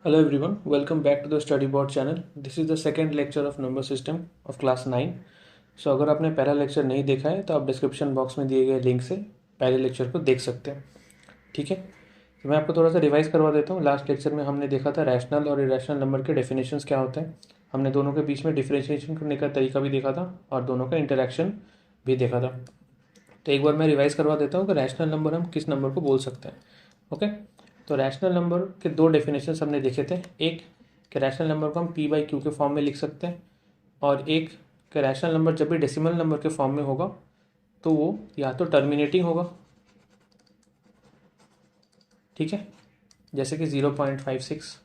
Hello everyone, welcome back to the study board channel. This is the second lecture of number system of class 9. So अगर आपने पहला lecture नहीं देखा है तो आप डिस्क्रिप्शन बॉक्स में दिए गए लिंक से पहले लेक्चर को देख सकते हैं। ठीक है, तो मैं आपको थोड़ा सा रिवाइज करवा देता हूँ। लास्ट लेक्चर में हमने देखा था रैशनल और इरेशनल नंबर के डेफिनेशंस क्या होते हैं। हमने दोनों के बीच में डिफरेंशिएशन करने का तरीका भी देखा था और दोनों का इंटरेक्शन भी देखा था। तो एक बार मैं रिवाइज करवा देता हूँ कि रैशनल नंबर हम किस नंबर को बोल सकते हैं। ओके, तो रैशनल नंबर के दो डेफिनेशन हमने देखे थे। एक कि रैशनल नंबर को हम पी बाई क्यू के फॉर्म में लिख सकते हैं, और एक कि रैशनल नंबर जब भी डेसिमल नंबर के फॉर्म में होगा तो वो या तो टर्मिनेटिंग होगा, ठीक है, जैसे कि 0.56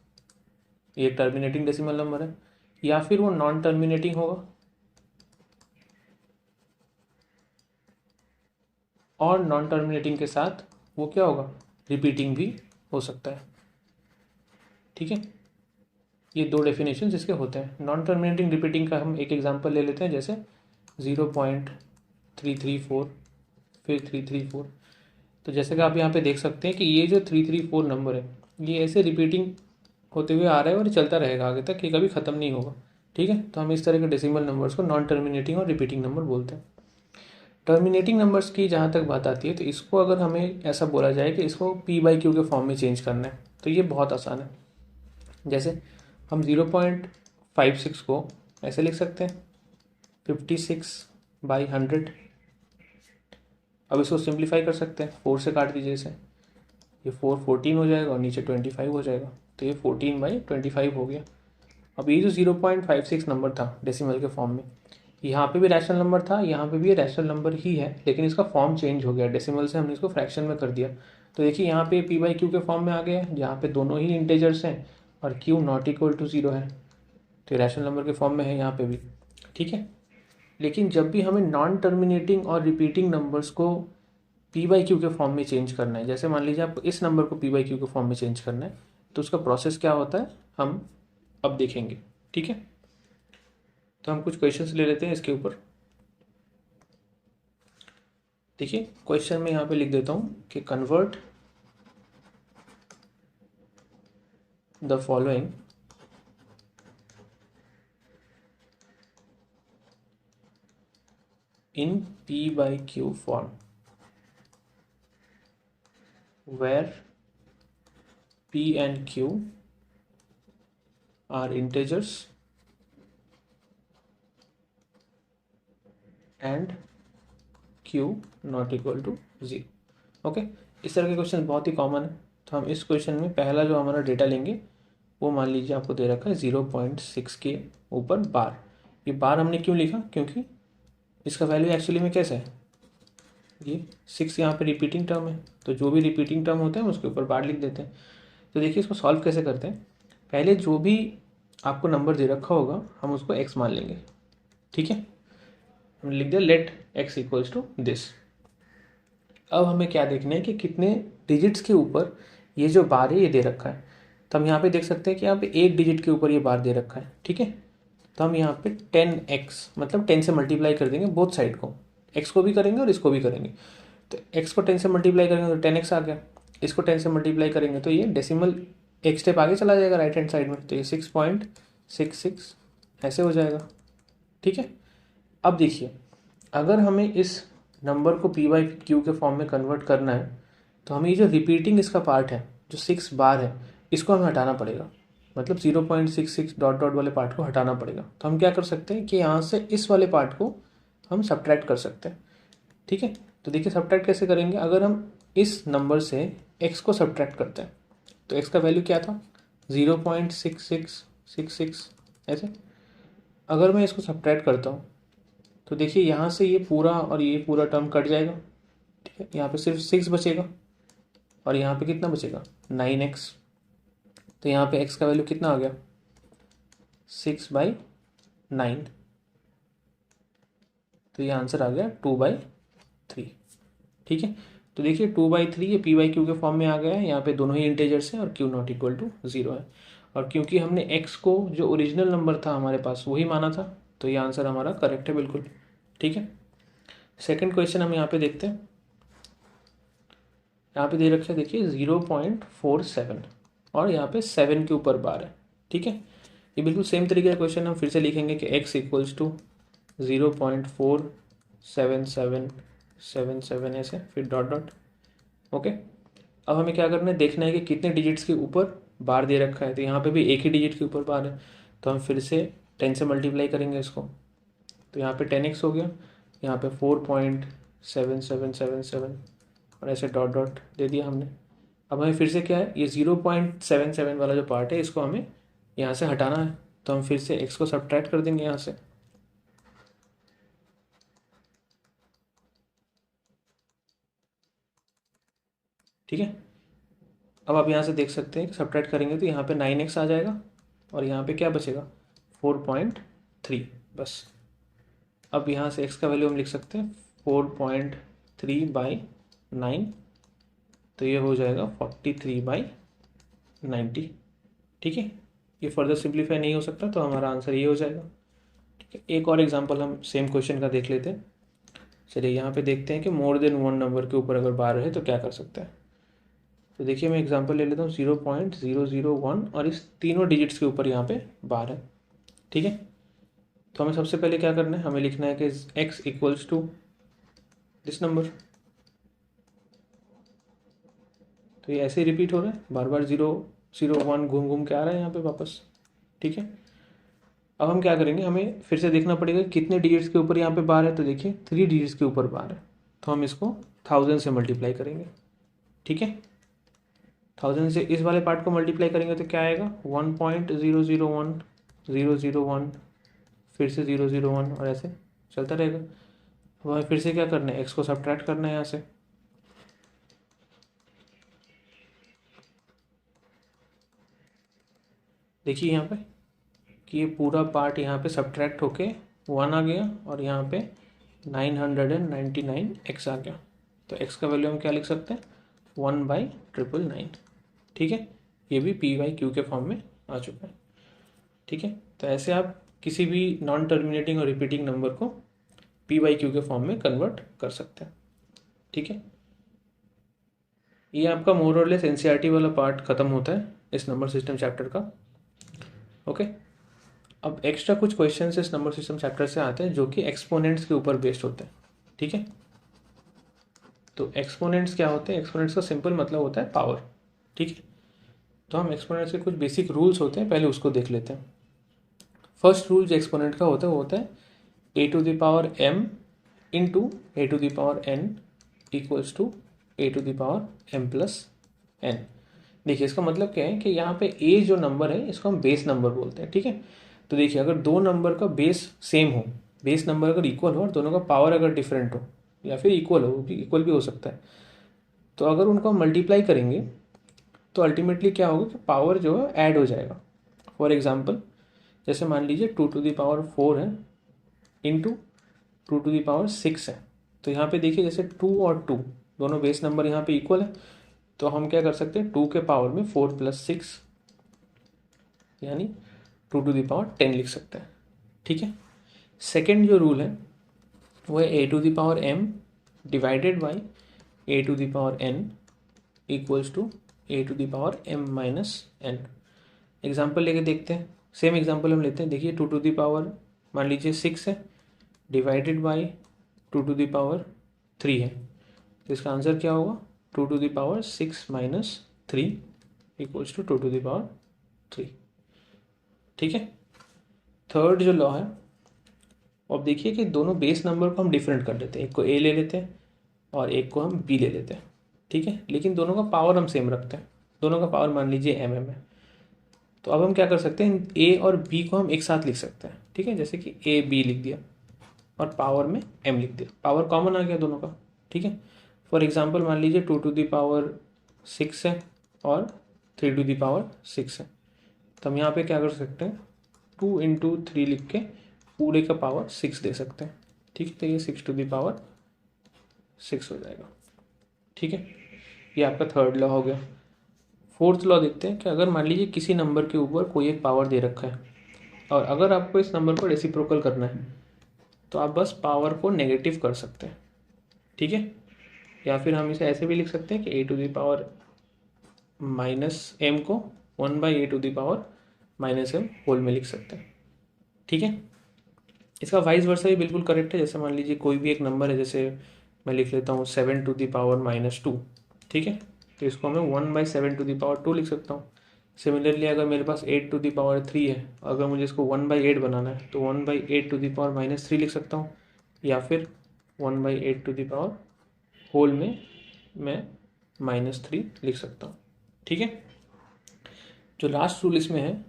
ये टर्मिनेटिंग डेसिमल नंबर है, या फिर वो नॉन टर्मिनेटिंग होगा, और नॉन टर्मिनेटिंग के साथ वो क्या होगा, रिपीटिंग भी हो सकता है। ठीक है, ये दो डेफिनेशन इसके होते हैं। नॉन टर्मिनेटिंग रिपीटिंग का हम एक एग्जांपल ले लेते हैं, जैसे 0.334 फिर 334। तो जैसे कि आप यहाँ पे देख सकते हैं कि ये जो 334 नंबर है ये ऐसे रिपीटिंग होते हुए आ रहा है और चलता रहेगा आगे तक, ये कभी ख़त्म नहीं होगा। ठीक है, तो हम इस तरह के डेसिमल नंबर्स को नॉन टर्मिनेटिंग और रिपीटिंग नंबर बोलते हैं। टर्मिनेटिंग नंबर्स की जहाँ तक बात आती है तो इसको अगर हमें ऐसा बोला जाए कि इसको पी बाई क्यू के फॉर्म में चेंज करना है तो ये बहुत आसान है। जैसे हम 0.56 को ऐसे लिख सकते हैं 56/100। अब इसको सिंप्लीफाई कर सकते हैं, 4 से काट दीजिए इसे, ये 4 14 हो जाएगा और नीचे 25 हो जाएगा, तो ये 14/25 हो गया। अब ये जो 0.56 नंबर था डेसिमल के फॉर्म में, यहाँ पे भी रैशनल नंबर था, यहाँ पे भी रैशनल नंबर ही है, लेकिन इसका फॉर्म चेंज हो गया, डेसिमल से हमने इसको फ्रैक्शन में कर दिया। तो देखिए यहाँ पे पी बाई क्यू के फॉर्म में आ गया है, जहाँ पे दोनों ही इंटेजर्स हैं और क्यू नॉट इक्वल टू 0 है, तो रैशनल नंबर के फॉर्म में है यहाँ पे भी। ठीक है, लेकिन जब भी हमें नॉन टर्मिनेटिंग और रिपीटिंग नंबर्स को पी बाई क्यू के फॉर्म में चेंज करना है, जैसे मान लीजिए आपको इस नंबर को पी बाई क्यू के फॉर्म में चेंज करना है, तो उसका प्रोसेस क्या होता है हम अब देखेंगे। ठीक है, तो हम कुछ क्वेश्चंस ले लेते हैं इसके ऊपर। देखिए क्वेश्चन में यहाँ पे लिख देता हूँ कि convert the following in P by Q form where P and Q are integers and Q not equal to 0। Okay, इस तरह के क्वेश्चन बहुत ही कॉमन है। तो हम इस क्वेश्चन में पहला जो हमारा डेटा लेंगे वो मान लीजिए आपको दे रखा है 0.6 के ऊपर बार। ये बार हमने क्यों लिखा, क्योंकि इसका वैल्यू एक्चुअली में कैसा है, ये 6 यहाँ पे रिपीटिंग टर्म है, तो जो भी रिपीटिंग टर्म होते हैं उसके ऊपर बार लिख देते हैं। तो देखिए इसको सॉल्व कैसे करते हैं। पहले जो भी आपको नंबर दे रखा होगा हम उसको x मान लेंगे। ठीक है, हम लिख दिया let x equals to this. अब हमें क्या देखना है कि कितने डिजिट्स के ऊपर ये जो बार है ये दे रखा है। तो हम यहाँ पे देख सकते हैं कि यहाँ पे एक डिजिट के ऊपर ये बार दे रखा है। ठीक है, तो हम यहाँ पे 10x मतलब 10 से मल्टीप्लाई कर देंगे बोथ साइड को, x को भी करेंगे और इसको भी करेंगे। तो x को 10 से मल्टीप्लाई करेंगे तो 10x आ गया, इसको 10 से मल्टीप्लाई करेंगे तो ये डेसिमल एक स्टेप आगे चला जाएगा राइट हैंड साइड में, तो ये 6.66 ऐसे हो जाएगा। ठीक है, अब देखिए अगर हमें इस नंबर को पी बाई क्यू के फॉर्म में कन्वर्ट करना है तो हमें ये जो रिपीटिंग इसका पार्ट है जो 6 बार है इसको हमें हटाना पड़ेगा, मतलब 0.66 डॉट डॉट वाले पार्ट को हटाना पड़ेगा। तो हम क्या कर सकते हैं कि यहाँ से इस वाले पार्ट को हम सब्ट्रैक्ट कर सकते हैं। ठीक है, तो देखिए सब्ट्रैक्ट कैसे करेंगे, अगर हम इस नंबर से x को सब्ट्रैक्ट करते हैं तो x का वैल्यू क्या था 0.6666 ऐसे। अगर मैं इसको सब्ट्रैक्ट करता हूँ तो देखिए यहाँ से ये पूरा और ये पूरा टर्म कट जाएगा। ठीक है, यहाँ पे सिर्फ 6 बचेगा और यहाँ पे कितना बचेगा 9x। तो यहाँ पे x का वैल्यू कितना आ गया 6/9, तो ये आंसर आ गया 2/3। ठीक है, तो देखिए 2/3 ये पी बाई क्यू के फॉर्म में आ गया है, यहाँ पे दोनों ही इंटेजर्स हैं और क्यू नॉट इक्वल टू 0 है। और क्योंकि हमने x को जो ओरिजिनल नंबर था हमारे पास वही माना था तो ये आंसर हमारा करेक्ट है बिल्कुल। ठीक है, सेकंड क्वेश्चन हम यहाँ पे देखते हैं। यहाँ पे दे रखा है देखिए 0.47 और यहाँ पे 7 के ऊपर बार है। ठीक है, ये बिल्कुल सेम तरीके का क्वेश्चन हम फिर से लिखेंगे कि x इक्वल्स टू 0.47777 ऐसे, फिर डॉट डॉट। ओके, अब हमें क्या करना है, देखना है कि कितने डिजिट्स के ऊपर बार दे रखा है। तो यहाँ पे भी एक ही डिजिट के ऊपर बार है, तो हम फिर से 10 से मल्टीप्लाई करेंगे इसको। तो यहाँ पे 10x हो गया, यहाँ पे 4.7777 और ऐसे डॉट डॉट दे दिया हमने। अब हमें फिर से क्या है, ये 0.77 वाला जो पार्ट है इसको हमें यहाँ से हटाना है। तो हम फिर से x को सब्ट्रैक्ट कर देंगे यहाँ से। ठीक है, अब आप यहाँ से देख सकते हैं कि सब्ट्रैक्ट करेंगे तो यहाँ पे 9x आ जाएगा और यहाँ पे क्या बचेगा 4.3 बस। अब यहाँ से x का वैल्यू हम लिख सकते हैं 4.3/9, तो ये हो जाएगा 43/90। ठीक है, ये फर्दर सिंप्लीफाई नहीं हो सकता, तो हमारा आंसर ये हो जाएगा। ठीक है, एक और एग्जांपल हम सेम क्वेश्चन का देख लेते हैं। चलिए यहाँ पे देखते हैं कि मोर देन 1 नंबर के ऊपर अगर बार है तो क्या कर सकते हैं। तो देखिए मैं एग्जांपल ले लेता हूँ 0.001 और इस तीनों डिजिट्स के ऊपर यहाँ पे बार है। ठीक है, तो हमें सबसे पहले क्या करना है, हमें लिखना है कि x equals to this number. तो ये ऐसे ही रिपीट हो रहा है, बार बार 001 घूम घूम के आ रहा है यहाँ पे वापस। ठीक है, अब हम क्या करेंगे, हमें फिर से देखना पड़ेगा कितने डिजिट्स के ऊपर यहाँ पे बार है। तो देखिए 3 डिजिट्स के ऊपर बार है, तो हम इसको 1000 से मल्टीप्लाई करेंगे। ठीक है, 1000 से इस वाले पार्ट को मल्टीप्लाई करेंगे तो क्या आएगा 1.001 फिर से 001 और ऐसे चलता रहेगा। अब हमें फिर से क्या करना है, x को सब्ट्रैक्ट करना है यहाँ से। देखिए यहाँ पे कि ये पूरा पार्ट यहाँ पे सब्ट्रैक्ट होके 1 आ गया और यहाँ पे 999x आ गया। तो x का वैल्यू हम क्या लिख सकते हैं 1/999। ठीक है, ये भी p/q के फॉर्म में आ चुका है। ठीक है, तो ऐसे आप किसी भी नॉन टर्मिनेटिंग और रिपीटिंग नंबर को p/q के फॉर्म में कन्वर्ट कर सकते हैं। ठीक है, ये आपका मोर और लेस एनसीईआरटी वाला पार्ट खत्म होता है इस नंबर सिस्टम चैप्टर का। ओके, अब एक्स्ट्रा कुछ क्वेश्चन इस नंबर सिस्टम चैप्टर से आते हैं जो कि एक्सपोनेंट्स के ऊपर बेस्ड होते हैं। ठीक है, तो एक्सपोनेंट्स क्या होते हैं, एक्सपोनेंट्स का सिंपल मतलब होता है पावर। ठीक है, तो हम एक्सपोनेंट्स के कुछ बेसिक रूल्स होते हैं, पहले उसको देख लेते हैं। फर्स्ट रूल जो एक्सपोनेंट का होता है वो होता है a⁴m into a⁴n equals to a⁴m+n। देखिए इसका मतलब क्या है कि यहाँ पे a जो नंबर है इसको हम बेस नंबर बोलते हैं। ठीक है, तो देखिए अगर दो नंबर का बेस सेम हो, बेस नंबर अगर इक्वल हो और दोनों का पावर अगर डिफरेंट हो या फिर इक्वल हो, इक्वल भी हो सकता है, तो अगर उनको हम मल्टीप्लाई करेंगे तो अल्टीमेटली क्या होगा कि पावर जो है ऐड हो जाएगा। फॉर एग्जांपल जैसे मान लीजिए 2⁴ है इंटू 2⁶ है। तो यहाँ पे देखिए जैसे 2 और 2 दोनों बेस नंबर यहाँ पे इक्वल है, तो हम क्या कर सकते हैं 2 के पावर में 4 + 6 यानी 2⁻10 लिख सकते हैं। ठीक है, सेकेंड जो रूल है वो है a⁴m divided by a⁴n equals to a⁴m-n। Example लेके देखते हैं, सेम एग्जाम्पल हम लेते हैं। देखिए 2 मान लीजिए 6 है डिवाइडेड बाई 2⁻3 है, तो इसका आंसर क्या होगा 2⁻6 - 3 इक्वल्स टू 2⁻3। ठीक है, थर्ड जो लॉ है, अब देखिए कि दोनों बेस नंबर को हम डिफरेंट कर लेते हैं, एक को a ले लेते हैं और एक को हम b ले लेते हैं। ठीक है, लेकिन दोनों का पावर हम सेम रखते हैं, दोनों का पावर मान लीजिए mm है। तो अब हम क्या कर सकते हैं, a और b को हम एक साथ लिख सकते हैं। ठीक है, जैसे कि a b लिख दिया और पावर में m लिख दिया, पावर कॉमन आ गया दोनों का। ठीक है, फॉर एग्जांपल मान लीजिए 2⁻6 है और 3⁻6 है, तो हम यहाँ पे क्या कर सकते हैं 2 × 3 लिख के पूरे का पावर 6 दे सकते हैं। ठीक है, तो ये 6⁻6 हो जाएगा। ठीक है, ये आपका थर्ड लॉ हो गया। फोर्थ लॉ देखते हैं कि अगर मान लीजिए किसी नंबर के ऊपर कोई एक पावर दे रखा है और अगर आपको इस नंबर को रेसिप्रोकल करना है तो आप बस पावर को नेगेटिव कर सकते हैं। ठीक है, या फिर हम इसे ऐसे भी लिख सकते हैं कि a⁻m को 1/a⁻m होल में लिख सकते हैं। ठीक है, इसका वाइस वर्सा भी बिल्कुल करेक्ट है। जैसे मान लीजिए कोई भी एक नंबर है, जैसे मैं लिख लेता हूँ 7⁻²। ठीक है, तो इसको मैं 1/7⁻² लिख सकता हूँ। सिमिलरली अगर मेरे पास 8⁻3 है, अगर मुझे इसको 1/8 बनाना है तो 1/8⁻³ लिख सकता हूँ, या फिर 1/8 होल में मैं -3 लिख सकता हूँ। ठीक है, जो लास्ट रूल इसमें है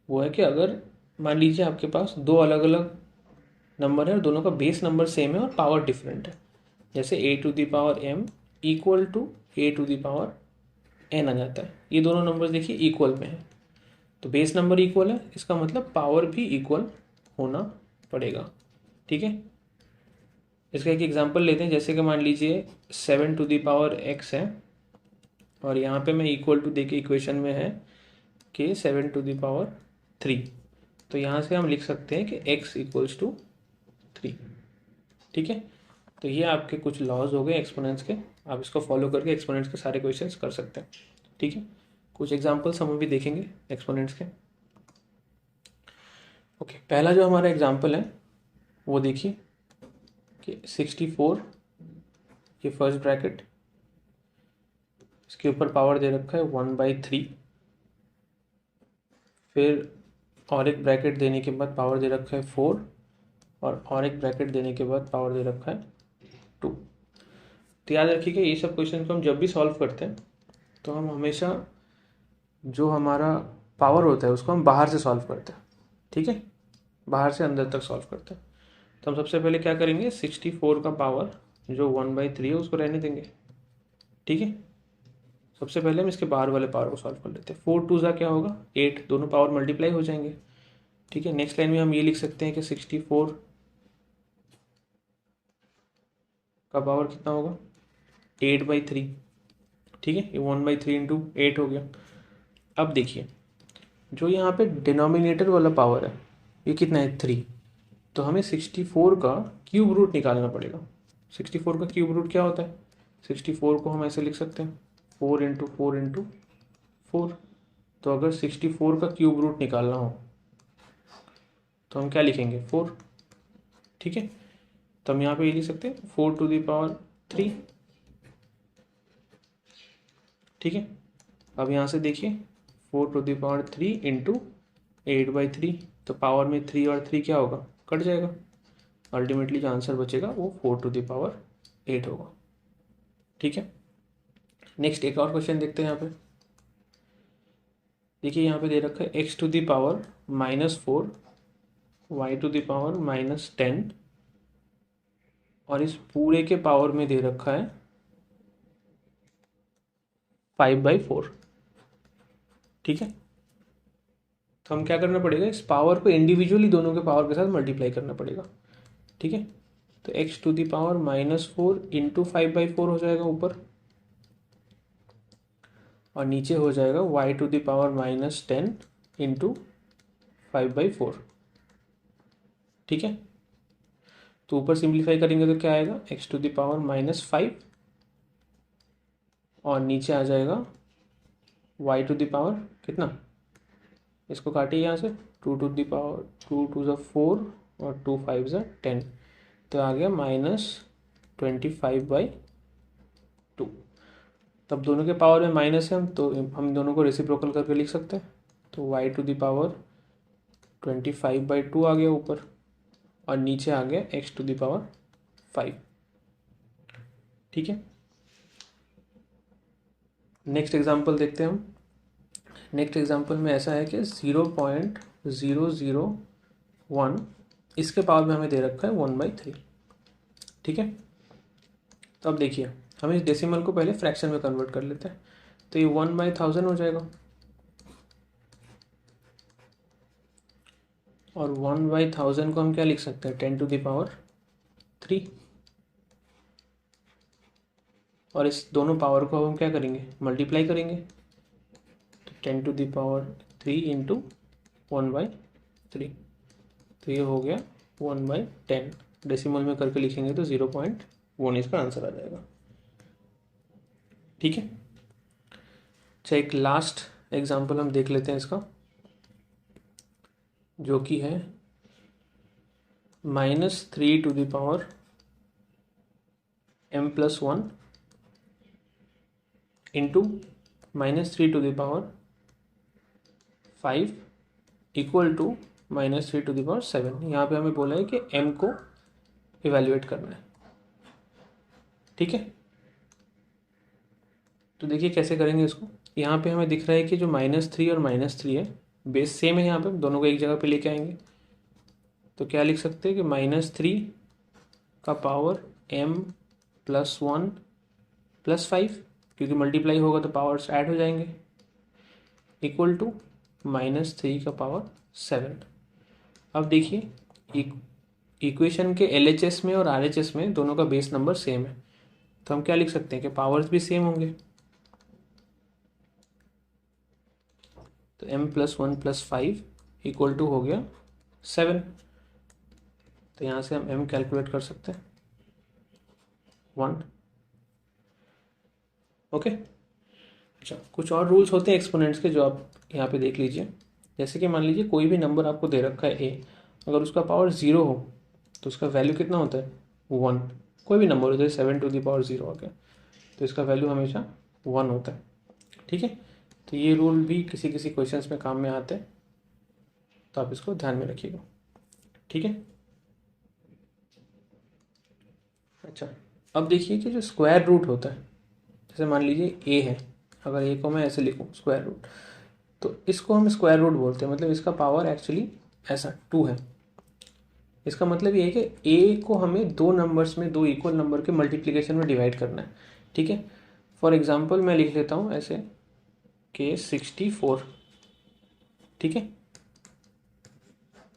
वो है कि अगर मान लीजिए आपके पास दो अलग अलग नंबर है और दोनों का बेस नंबर सेम है और पावर डिफरेंट है, जैसे a⁻m इक्वल टू a⁻n आ जाता है। ये दोनों नंबर देखिए इक्वल में है, तो बेस नंबर इक्वल है, इसका मतलब पावर भी इक्वल होना पड़ेगा। ठीक है, इसका एक एग्जांपल लेते हैं। जैसे कि मान लीजिए 7⁻x है और यहाँ पे मैं इक्वल टू देखिए इक्वेशन में है कि 7⁻3, तो यहाँ से हम लिख सकते हैं कि x इक्वल्स टू 3। ठीक है, तो ये आपके कुछ लॉज हो गए एक्सपोनेंट्स के, आप इसको फॉलो करके एक्सपोनेंट्स के सारे क्वेश्चंस कर सकते हैं। ठीक है, कुछ एग्जांपल्स हम अभी देखेंगे एक्सपोनेंट्स के। ओके, पहला जो हमारा एग्जांपल है वो देखिए कि 64, ये फर्स्ट ब्रैकेट, इसके ऊपर पावर दे रखा है 1/3, फिर और एक ब्रैकेट देने के बाद पावर दे रखा है 4, और एक ब्रैकेट देने के बाद पावर दे रखा है 2। तो याद रखिएगा ये सब क्वेश्चन को हम जब भी सॉल्व करते हैं तो हम हमेशा जो हमारा पावर होता है उसको हम बाहर से सॉल्व करते हैं। ठीक है, बाहर से अंदर तक सॉल्व करते हैं। तो हम सबसे पहले क्या करेंगे, 64 का पावर जो 1/3 है उसको रहने देंगे। ठीक है, सबसे पहले हम इसके बाहर वाले पावर को सॉल्व कर लेते हैं। 4 2 क्या होगा 8, दोनों पावर मल्टीप्लाई हो जाएंगे। ठीक है, नेक्स्ट लाइन में हम ये लिख सकते हैं कि 64 का पावर कितना होगा 8/3। ठीक है, ये 1/3 इंटू 8 हो गया। अब देखिए जो यहाँ पे डिनोमिनेटर वाला पावर है ये कितना है 3, तो हमें 64 का क्यूब रूट निकालना पड़ेगा। 64 का क्यूब रूट क्या होता है, 64 को हम ऐसे लिख सकते हैं 4 इंटू 4 इंटू 4। तो अगर 64 का क्यूब रूट निकालना हो तो हम क्या लिखेंगे 4। ठीक है, तो हम यहाँ पे ये लिख सकते हैं 4⁻3। ठीक है, अब यहाँ से देखिए 4⁻3 इंटू 8/3, तो पावर में 3 और 3 क्या होगा कट जाएगा, अल्टीमेटली जो आंसर बचेगा वो 4⁸ होगा। ठीक है, नेक्स्ट एक और क्वेश्चन देखते हैं। यहाँ पे देखिए यहाँ पे दे रखा है x⁻⁻4 y⁻−10 और इस पूरे के पावर में दे रखा है 5/4। ठीक है, तो हम क्या करना पड़ेगा, इस पावर को इंडिविजुअली दोनों के पावर के साथ मल्टीप्लाई करना पड़ेगा। ठीक है, तो x⁻⁻4 इंटू 5/4 हो जाएगा ऊपर, और नीचे हो जाएगा y⁻−10 इंटू 5/4। ठीक है, तो ऊपर सिंप्लीफाई करेंगे तो क्या आएगा x⁻−5, और नीचे आ जाएगा y⁻, कितना, इसको काटिए यहाँ से 2 2 4 और 2 5 10, तो आ गया -25/2। तब दोनों के पावर में माइनस है तो हम दोनों को रेसिप्रोकल करके लिख सकते हैं, तो y⁻25/2 आ गया ऊपर, और नीचे आ गया x⁻5। ठीक है, नेक्स्ट एग्जांपल देखते हैं हम। नेक्स्ट एग्जांपल में ऐसा है कि 0.001 इसके पावर में हमें दे रखा है 1/3। ठीक है, तो अब देखिए हम इस डेसिमल को पहले फ्रैक्शन में कन्वर्ट कर लेते हैं, तो ये 1/1000 हो जाएगा, और 1/1000 को हम क्या लिख सकते हैं 10⁻3, और इस दोनों पावर को हम क्या करेंगे मल्टीप्लाई करेंगे, तो 10⁻3 इंटू 1/3, तो ये हो गया 1/10। डेसिमल में करके लिखेंगे तो 0.1 इसका आंसर आ जाएगा। ठीक है, अच्छा एक लास्ट एग्जाम्पल हम देख लेते हैं इसका, जो कि है -3 to the power m+1 into -3 to the power 5 equal to -3 to the power 7। यहाँ पे हमें बोला है कि m को इवेल्युएट करना है। ठीक है, तो देखिए कैसे करेंगे इसको। यहाँ पे हमें दिख रहा है कि जो -3 और -3 है बेस सेम है, यहाँ पे दोनों को एक जगह पे लेके आएंगे। तो क्या लिख सकते हैं कि -3 का पावर m+1 +5, क्योंकि मल्टीप्लाई होगा तो पावर्स ऐड हो जाएंगे, इक्वल टू -3 का पावर 7। अब देखिए इक्वेशन के LHS में और RHS में दोनों का बेस नंबर सेम है, तो हम क्या लिख सकते हैं कि पावर्स भी सेम होंगे। तो m+1 +5 इक्वल टू हो गया 7। तो यहाँ से हम m कैलकुलेट कर सकते हैं 1। ओके, अच्छा कुछ और रूल्स होते हैं एक्सपोनेंट्स के जो आप यहाँ पे देख लीजिए। जैसे कि मान लीजिए कोई भी नंबर आपको दे रखा है a, अगर उसका पावर 0 हो तो उसका वैल्यू कितना होता है 1। कोई भी नंबर हो, जैसे 7 टू द पावर 0 आ गया तो इसका वैल्यू हमेशा 1 होता है। ठीक है, तो ये रूल भी किसी किसी क्वेश्चंस में काम में आते हैं, तो आप इसको ध्यान में रखिएगा। ठीक है, अच्छा अब देखिए कि जो स्क्वायर रूट होता है, जैसे मान लीजिए a है, अगर a को मैं ऐसे लिखूँ स्क्वायर रूट, तो इसको हम स्क्वायर रूट बोलते हैं। मतलब इसका पावर एक्चुअली ऐसा 2 है। इसका मतलब ये है कि a को हमें दो नंबर्स में, दो इक्वल नंबर के मल्टीप्लिकेशन में डिवाइड करना है। ठीक है, फॉर एग्जांपल मैं लिख लेता हूँ ऐसे कि 64। ठीक है,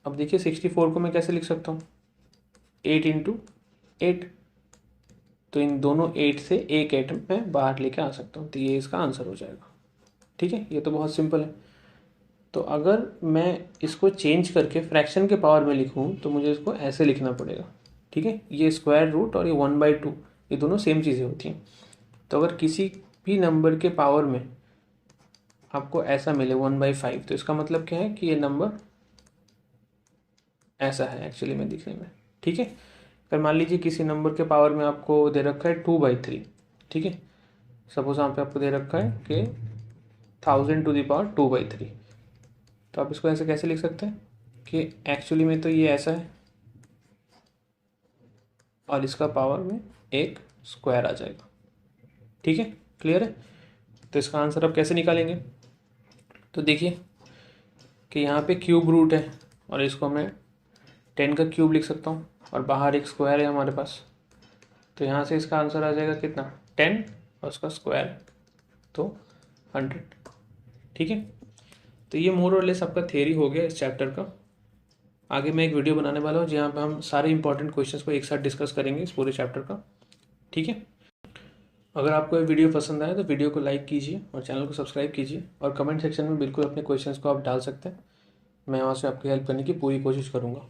अब देखिए 64 को मैं कैसे लिख सकता हूँ 8 इंटू 8, तो इन दोनों 8 से एक 8 मैं बाहर लेके आ सकता हूँ, तो ये इसका आंसर हो जाएगा। ठीक है, ये तो बहुत सिंपल है। तो अगर मैं इसको चेंज करके फ्रैक्शन के पावर में लिखूँ तो मुझे इसको ऐसे लिखना पड़ेगा। ठीक है, ये स्क्वायर रूट और ये 1/2 ये दोनों सेम चीज़ें होती हैं। तो अगर किसी भी नंबर के पावर में आपको ऐसा मिले 1/5, तो इसका मतलब क्या है कि ये नंबर ऐसा है एक्चुअली में दिखने में। ठीक है, अगर मान लीजिए किसी नंबर के पावर में आपको दे रखा है 2/3। ठीक है, सपोज यहाँ पे आपको दे रखा है कि 1000 टू द पावर 2/3, तो आप इसको ऐसे कैसे लिख सकते हैं कि एक्चुअली में तो ये ऐसा है और इसका पावर में एक स्क्वायर आ जाएगा। ठीक है, क्लियर है। तो इसका आंसर आप कैसे निकालेंगे, तो देखिए कि यहाँ पे क्यूब रूट है और इसको मैं 10 का क्यूब लिख सकता हूँ और बाहर एक स्क्वायर है हमारे पास, तो यहाँ से इसका आंसर आ जाएगा कितना 10 और उसका स्क्वायर तो 100। ठीक है, तो ये मोर और लेस आपका थ्योरी हो गया इस चैप्टर का। आगे मैं एक वीडियो बनाने वाला हूँ जहाँ पे हम सारे इंपॉर्टेंट क्वेश्चंस को एक साथ डिस्कस करेंगे इस पूरे चैप्टर का। ठीक है, अगर आपको ये वीडियो पसंद आए तो वीडियो को लाइक कीजिए और चैनल को सब्सक्राइब कीजिए, और कमेंट सेक्शन में बिल्कुल अपने क्वेश्चंस को आप डाल सकते हैं। मैं वहाँ से आपकी हेल्प करने की पूरी कोशिश करूँगा।